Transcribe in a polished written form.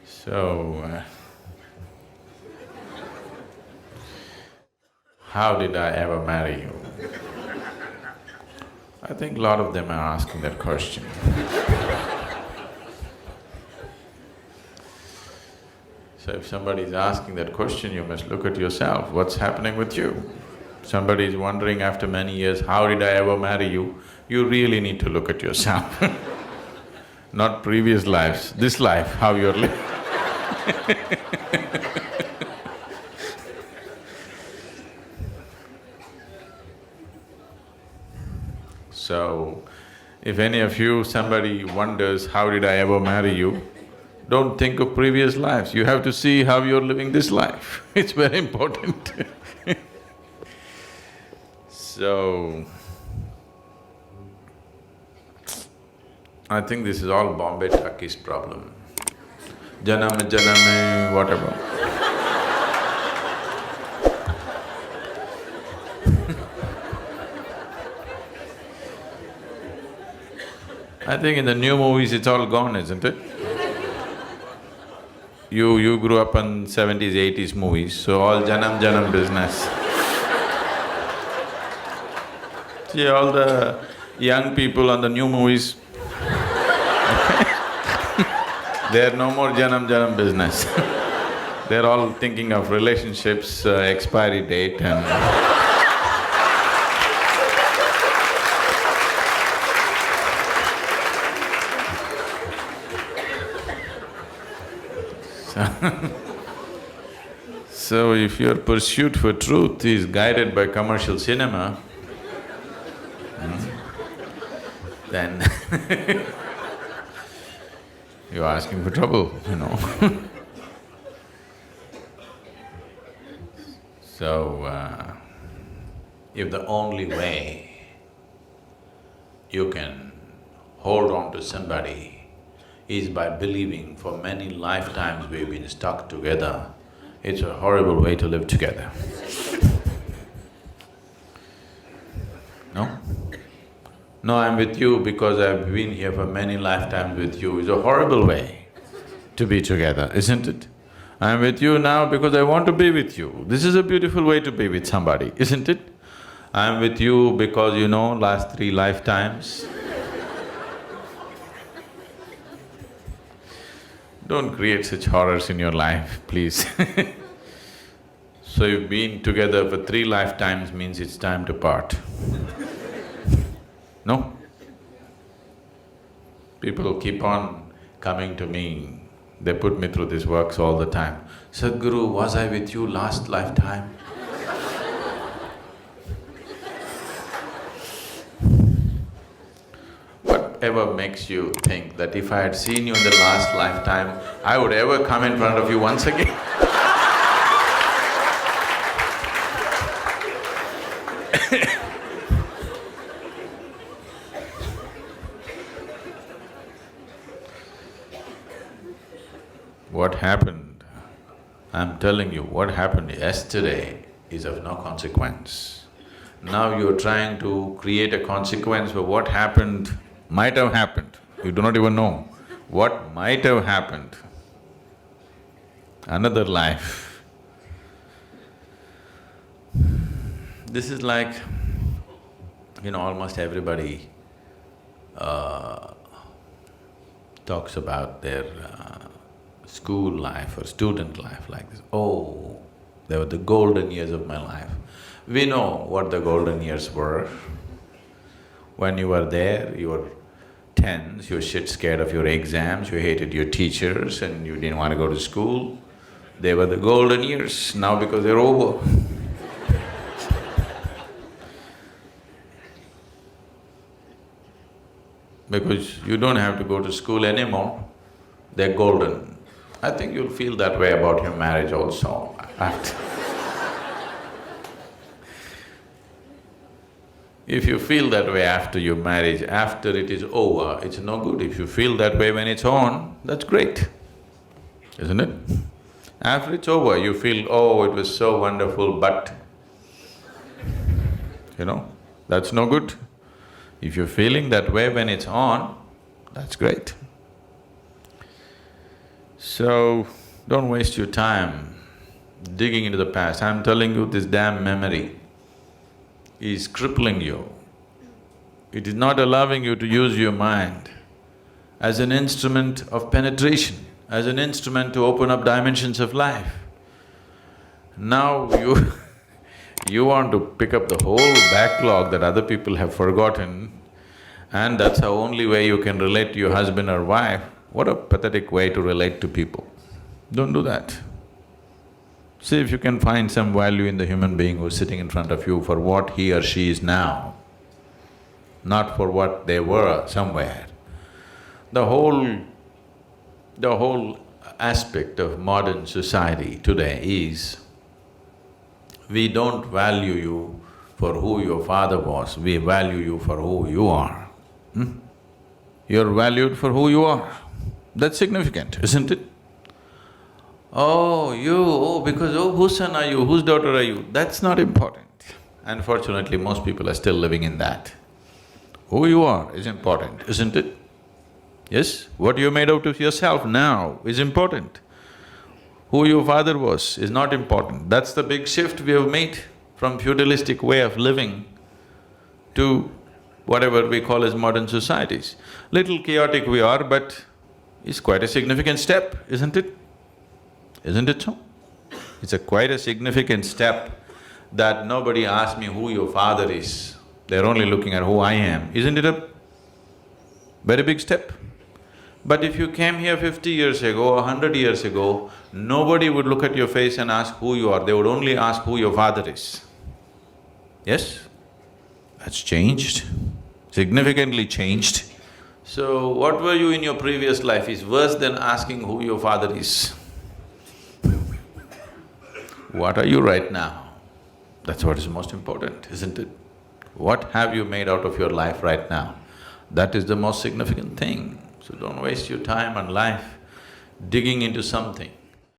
So, how did I ever marry you? I think a lot of them are asking that question. So if somebody is asking that question, you must look at yourself, what's happening with you? Somebody is wondering after many years, how did I ever marry you? You really need to look at yourself not previous lives, this life, how you're living. So, if any of you, somebody wonders, how did I ever marry you? Don't think of previous lives, you have to see how you're living this life, it's very important So, I think this is all Bombay Turkey's problem. Janame, janame, whatever. I think in the new movies it's all gone, isn't it? You grew up on 70s, 80s movies, so all janam business. See, all the young people on the new movies, they're no more janam business they're all thinking of relationships, expiry date and so if your pursuit for truth is guided by commercial cinema, then you're asking for trouble, you know So, if the only way you can hold on to somebody is by believing for many lifetimes we've been stuck together, it's a horrible way to live together. No? No, I'm with you because I've been here for many lifetimes with you, is a horrible way to be together, isn't it? I'm with you now because I want to be with you. This is a beautiful way to be with somebody, isn't it? I'm with you because last 3 lifetimes. Don't create such horrors in your life, please So you've been together for 3 lifetimes means it's time to part. No? People keep on coming to me, they put me through these works all the time. Sadhguru, was I with you last lifetime? Whatever makes you think that if I had seen you in the last lifetime, I would ever come in front of you once again? What happened, I'm telling you, what happened yesterday is of no consequence. Now you're trying to create a consequence for what happened, might have happened, you do not even know what might have happened. Another life. This is like, almost everybody talks about their school life or student life like this. Oh, they were the golden years of my life. We know what the golden years were. When you were there, you were tense, you were shit scared of your exams, you hated your teachers and you didn't want to go to school. They were the golden years. Now because they're over because you don't have to go to school anymore, they're golden. I think you'll feel that way about your marriage also after. If you feel that way after your marriage, after it is over, it's no good. If you feel that way when it's on, that's great, isn't it? After it's over, you feel, oh, it was so wonderful, but… that's no good. If you're feeling that way when it's on, that's great. So, don't waste your time digging into the past. I'm telling you, this damn memory is crippling you. It is not allowing you to use your mind as an instrument of penetration, as an instrument to open up dimensions of life. Now you you want to pick up the whole backlog that other people have forgotten, and that's the only way you can relate to your husband or wife. What a pathetic way to relate to people. Don't do that. See if you can find some value in the human being who's sitting in front of you for what he or she is now, not for what they were somewhere. The whole aspect of modern society today is, we don't value you for who your father was, we value you for who you are. You're valued for who you are. That's significant, isn't it? Whose son are you, whose daughter are you? That's not important. Unfortunately, most people are still living in that. Who you are is important, isn't it? Yes? What you made out of yourself now is important. Who your father was is not important. That's the big shift we have made from feudalistic way of living to whatever we call as modern societies. Little chaotic we are, but it's quite a significant step, isn't it? Isn't it so? It's quite a significant step that nobody asks me who your father is. They're only looking at who I am. Isn't it a very big step? But if you came here 50 years ago, 100 years ago, nobody would look at your face and ask who you are, they would only ask who your father is. Yes? That's changed, significantly changed. So, what were you in your previous life is worse than asking who your father is. What are you right now? That's what is most important, isn't it? What have you made out of your life right now? That is the most significant thing. So don't waste your time and life digging into something